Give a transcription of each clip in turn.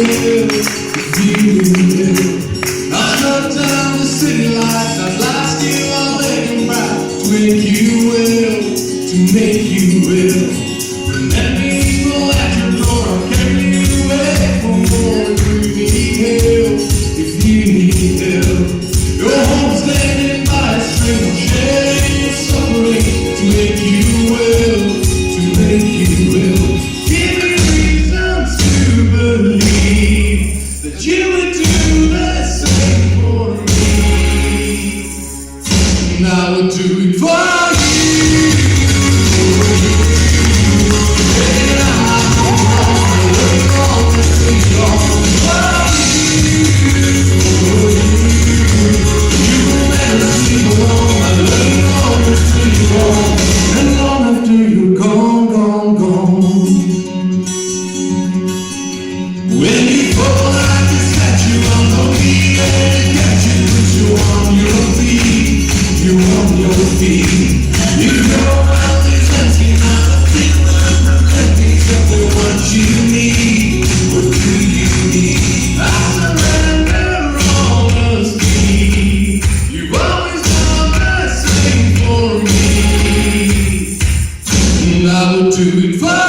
I shut down the city lights, I blast you all making bright, to make you will, to make you will. Remember people at your door, I'll carry you away for more. If you need help, if you need help, your home standing by a string, I'll share your suffering, to make you will, to make you will. Give me reasons to believe that you would do the same for me, and I would do it for you. And I would always be gone for you. You will never see me alone, I will always be gone, and long after you're gone, gone, gone. When you fall like a statue on the beat, and catch you, put you on your feet, you on your feet. You know all these empty, not a feeling of empty, exactly what you need. What do you need? I surrender all the speed. You've always done the same for me, and I will do it for you.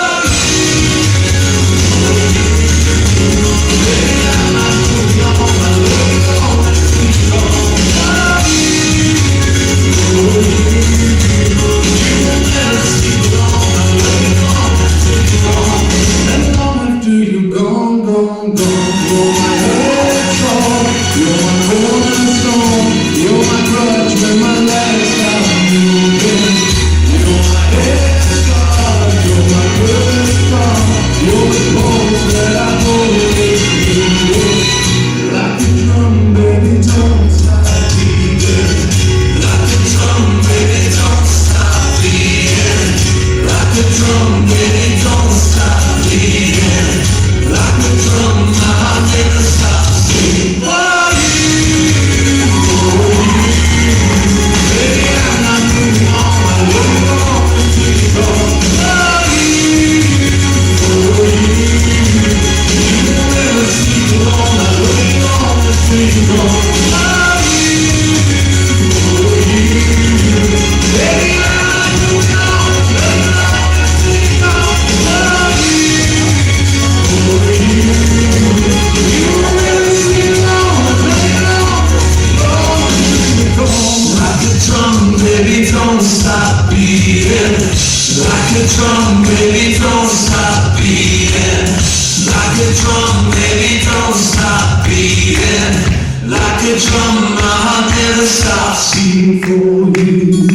Baby, don't stop beating. Like a drum, baby, don't stop beating. Like a drum, baby, don't stop beating. Like a drum, my heart never stops beating for you.